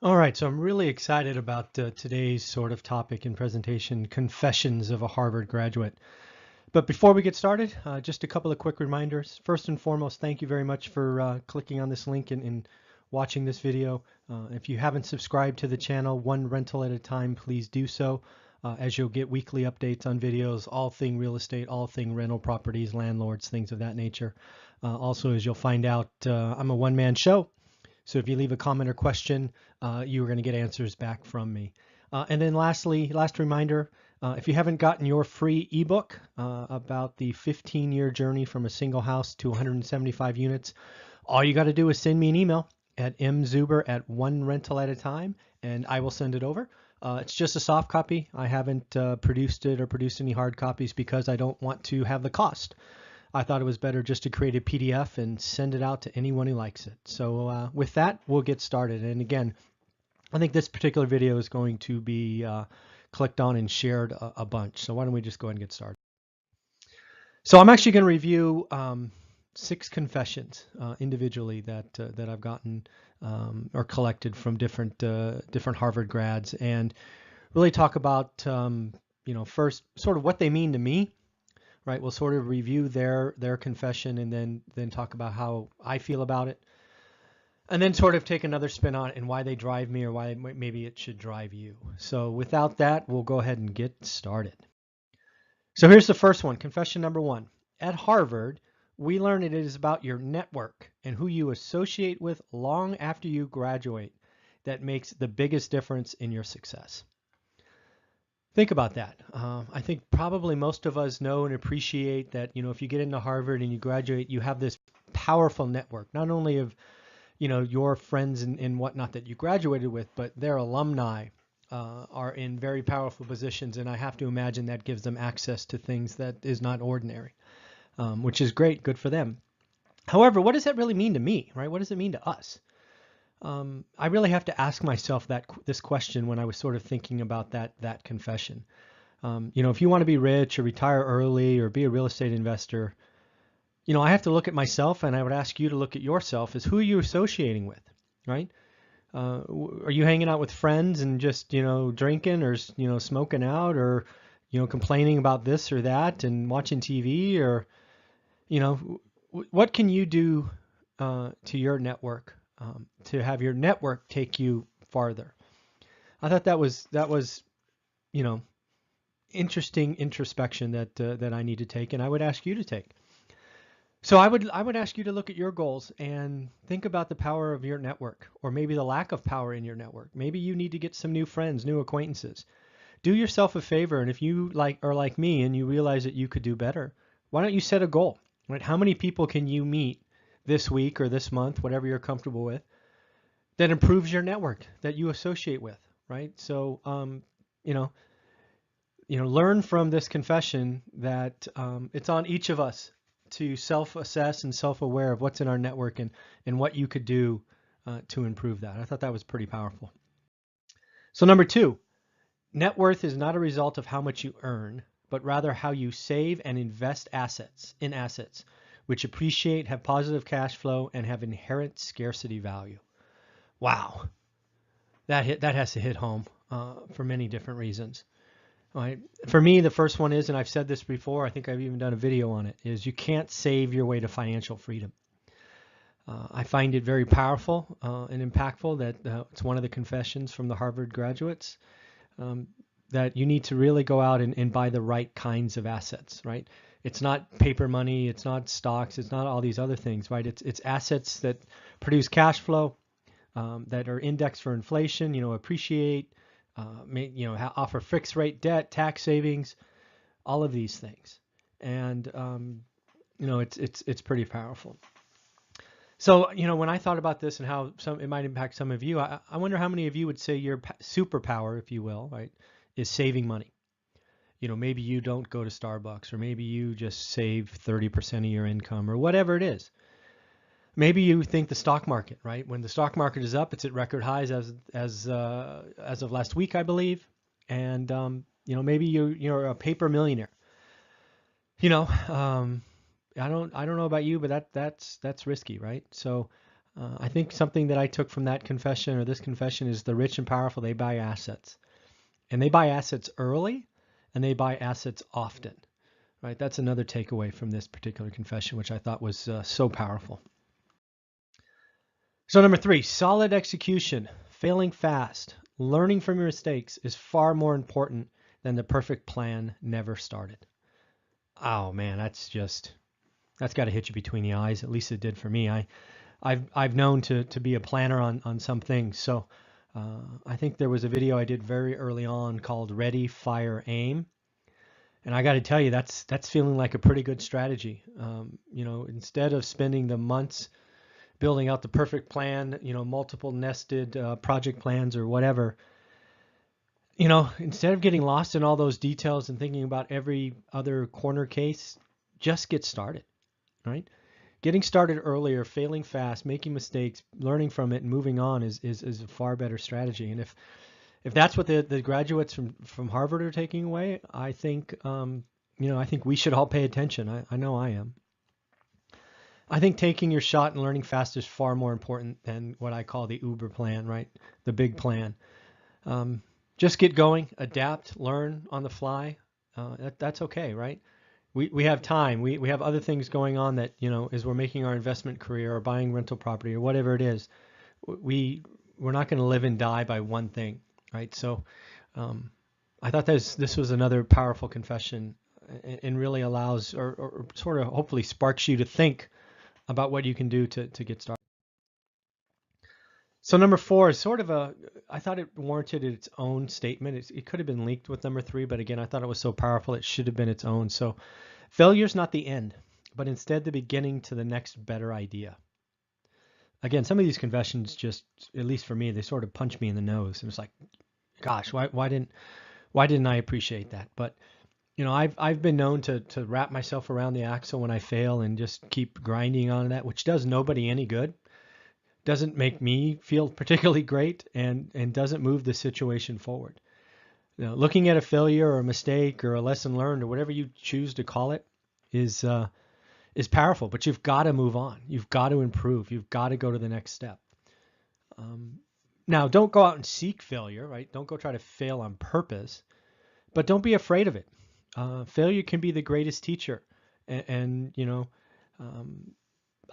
All right, so I'm really excited about today's sort of topic and presentation, Confessions of a Harvard Graduate. But before we get started, just a couple of quick reminders. First and foremost, thank you very much for clicking on this link and watching this video. If you haven't subscribed to the channel, one rental at a time, please do so, as you'll get weekly updates on videos, all thing real estate, all thing rental properties, landlords, things of that nature. Also, as you'll find out, I'm a one-man show. So if you leave a comment or question, you are going to get answers back from me. And then lastly, last reminder, if you haven't gotten your free ebook about the 15-year journey from a single house to 175 units, all you got to do is send me an email at mzuber@onerental@a-time, and I will send it over. It's just a soft copy. I haven't produced it or produced any hard copies because I don't want to have the cost. I thought it was better just to create a PDF and send it out to anyone who likes it. So with that, we'll get started. And again, I think this particular video is going to be clicked on and shared a bunch. So why don't we just go ahead and get started? So I'm actually going to review 6 confessions individually that I've gotten or collected from different Harvard grads, and really talk about first sort of what they mean to me. Right, we'll sort of review their confession and then talk about how I feel about it, and then sort of take another spin on it and why they drive me or why maybe it should drive you. So without that, we'll go ahead and get started. So here's the first one, confession number 1. At Harvard, we learn it is about your network and who you associate with long after you graduate that makes the biggest difference in your success. Think about that. I think probably most of us know and appreciate that, if you get into Harvard and you graduate, you have this powerful network, not only of, your friends and whatnot that you graduated with, but their alumni are in very powerful positions. And I have to imagine that gives them access to things that is not ordinary, which is great, good for them. However, what does that really mean to me, right? What does it mean to us? I really have to ask myself this question when I was sort of thinking about that confession. If you want to be rich or retire early or be a real estate investor, I have to look at myself, and I would ask you to look at yourself as who are you associating with, right? Are you hanging out with friends and just, drinking or, smoking out or, complaining about this or that and watching TV or, what can you do to your network to have your network take you farther? I thought that was interesting introspection that I need to take, and I would ask you to take. So I would ask you to look at your goals and think about the power of your network, or maybe the lack of power in your network. Maybe you need to get some new friends, new acquaintances. Do yourself a favor, and if you are like me and you realize that you could do better, why don't you set a goal? Right? How many people can you meet this week or this month, whatever you're comfortable with, that improves your network that you associate with, right? So, you know, learn from this confession that it's on each of us to self-assess and self-aware of what's in our network and what you could do to improve that. I thought that was pretty powerful. So number 2, net worth is not a result of how much you earn, but rather how you save and invest in assets, which appreciate, have positive cash flow, and have inherent scarcity value. Wow, that has to hit home for many different reasons. Right. For me, the first one is, and I've said this before, I think I've even done a video on it, is you can't save your way to financial freedom. I find it very powerful and impactful that it's one of the confessions from the Harvard graduates, that you need to really go out and buy the right kinds of assets, right? It's not paper money, it's not stocks, it's not all these other things, right? It's assets that produce cash flow, that are indexed for inflation, appreciate, offer fixed rate debt, tax savings, all of these things. And, it's pretty powerful. So, when I thought about this and how it might impact some of you, I wonder how many of you would say your superpower, if you will, right, is saving money. Maybe you don't go to Starbucks, or maybe you just save 30% of your income, or whatever it is. Maybe you think the stock market, right? When the stock market is up, it's at record highs as of last week, I believe. And maybe you're a paper millionaire. I don't know about you, but that's risky, right? So I think something that I took from that confession or this confession is the rich and powerful, they buy assets. And they buy assets early and they buy assets often. Right? That's another takeaway from this particular confession, which I thought was so powerful. So number 3, solid execution, failing fast, learning from your mistakes is far more important than the perfect plan never started. Oh man, that's got to hit you between the eyes. At least it did for me. I've known to be a planner on some things. So I think there was a video I did very early on called Ready, Fire, Aim. And I got to tell you, that's feeling like a pretty good strategy. Instead of spending the months building out the perfect plan, multiple nested project plans or whatever, instead of getting lost in all those details and thinking about every other corner case, just get started, right? Getting started earlier, failing fast, making mistakes, learning from it, and moving on is a far better strategy. And if that's what the graduates from Harvard are taking away, I think I think we should all pay attention. I know I am. I think taking your shot and learning fast is far more important than what I call the Uber plan, right? The big plan. Just get going, adapt, learn on the fly. That's okay, right? We have time. We have other things going on that, as we're making our investment career or buying rental property or whatever it is, we're not going to live and die by one thing, right? So I thought this was another powerful confession and really allows or sort of hopefully sparks you to think about what you can do to get started. So number 4 is sort of I thought it warranted its own statement. It could have been linked with number 3, but again, I thought it was so powerful it should have been its own. So failure's not the end, but instead the beginning to the next better idea. Again, some of these confessions just, at least for me, they sort of punch me in the nose. And it's like, gosh, why didn't I appreciate that? But I've been known to wrap myself around the axle when I fail and just keep grinding on that, which does nobody any good. Doesn't make me feel particularly great and doesn't move the situation forward. Looking at a failure or a mistake or a lesson learned or whatever you choose to call it is powerful, but you've got to move on. You've got to improve. You've got to go to the next step. Now, don't go out and seek failure, right? Don't go try to fail on purpose, but don't be afraid of it. Failure can be the greatest teacher, and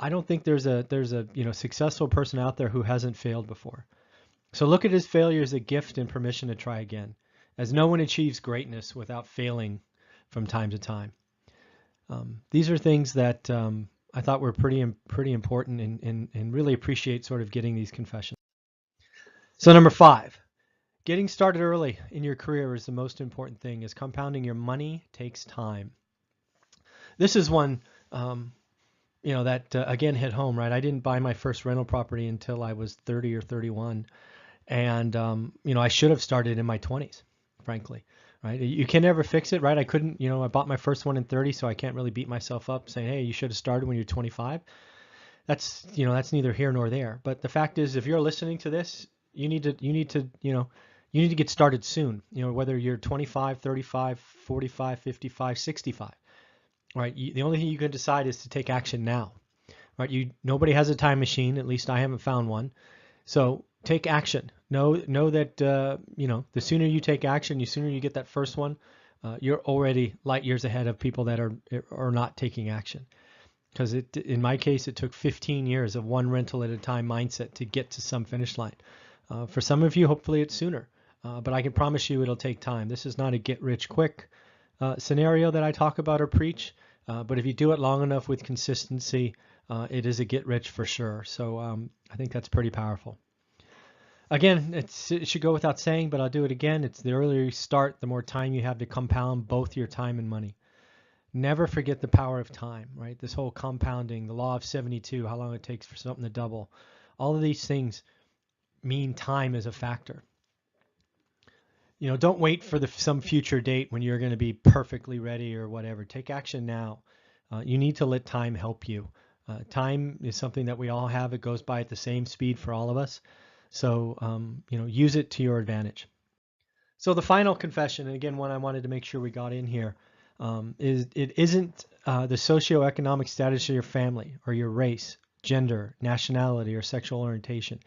I don't think there's a successful person out there who hasn't failed before. So look at his failure as a gift and permission to try again, as no one achieves greatness without failing from time to time. These are things that I thought were pretty important and really appreciate sort of getting these confessions. So number 5, getting started early in your career is the most important thing, as compounding your money takes time. This is one that again hit home, right? I didn't buy my first rental property until I was 30 or 31. And, I should have started in my 20s, frankly, right? You can never fix it, right? I couldn't, I bought my first one in 30, so I can't really beat myself up saying, hey, you should have started when you're 25. That's neither here nor there. But the fact is, if you're listening to this, you need to get started soon, whether you're 25, 35, 45, 55, 65. Right? The only thing you can decide is to take action now. Right? Nobody has a time machine. At least I haven't found one. So take action. Know that the sooner you take action, the sooner you get that first one, you're already light years ahead of people that are not taking action. Because in my case, it took 15 years of one rental at a time mindset to get to some finish line. For some of you, hopefully it's sooner. But I can promise you it'll take time. This is not a get rich quick scenario that I talk about or preach. But if you do it long enough with consistency, it is a get rich for sure. So I think that's pretty powerful. Again, it should go without saying, but I'll do it again. It's the earlier you start, the more time you have to compound both your time and money. Never forget the power of time, right? This whole compounding, the law of 72, how long it takes for something to double. All of these things mean time is a factor. Don't wait for some future date when you're going to be perfectly ready or whatever. Take action now. You need to let time help you. Time is something that we all have. It goes by at the same speed for all of us. So, use it to your advantage. So the final confession, and again, one I wanted to make sure we got in here, is it isn't the socioeconomic status of your family or your race gender, nationality, or sexual orientation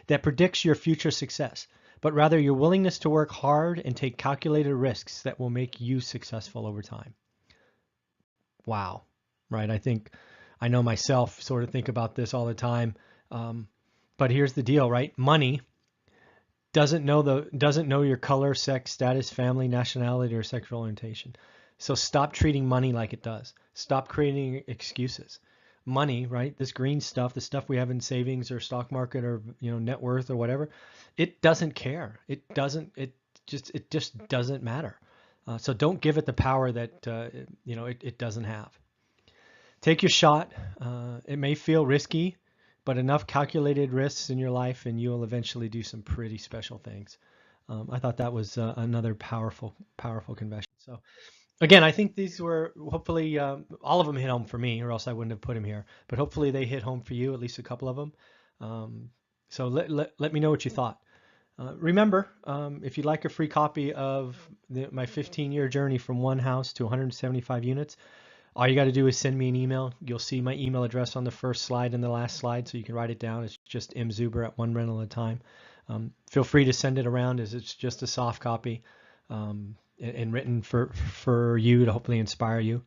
that predicts your future success, but rather your willingness to work hard and take calculated risks that will make you successful over time. Wow, right? I know myself sort of think about this all the time. But here's the deal, right? Money doesn't know your color, sex, status, family, nationality, or sexual orientation. So stop treating money like it does. Stop creating excuses. Money, right? This green stuff, the stuff we have in savings or stock market or net worth or whatever, it doesn't care. It just doesn't matter. So don't give it the power that it doesn't have. Take your shot. It may feel risky, but enough calculated risks in your life and you'll eventually do some pretty special things. I thought that was another powerful confession. So again, I think these were hopefully all of them hit home for me, or else I wouldn't have put them here. But hopefully they hit home for you, at least a couple of them. So let me know what you thought. Remember, if you'd like a free copy of my 15-year journey from one house to 175 units, all you got to do is send me an email. You'll see my email address on the first slide and the last slide, so you can write it down. It's just mzuber@onerental@a-time. Feel free to send it around, as it's just a soft copy and written for you to hopefully inspire you.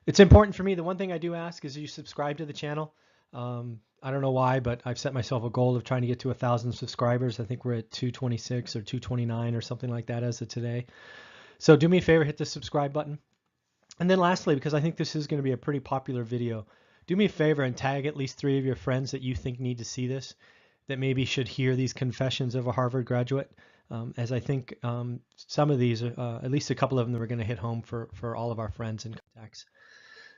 It's important for me. The one thing I do ask is you subscribe to the channel. I don't know why, but I've set myself a goal of trying to get to 1,000 subscribers. I think we're at 226 or 229 or something like that as of today. So do me a favor, hit the subscribe button. And then lastly, because I think this is going to be a pretty popular video, do me a favor and tag at least 3 of your friends that you think need to see this, that maybe should hear these confessions of a Harvard graduate, as I think some of these, at least a couple of them, are going to hit home for all of our friends and contacts.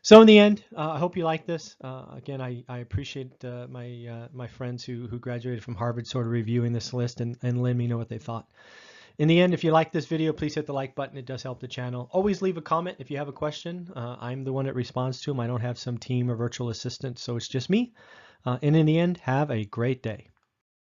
So in the end, I hope you like this. Again, I appreciate my friends who graduated from Harvard sort of reviewing this list and letting me know what they thought. In the end, if you like this video, please hit the like button. It does help the channel. Always leave a comment if you have a question. I'm the one that responds to them. I don't have some team or virtual assistant, so it's just me. And in the end, have a great day.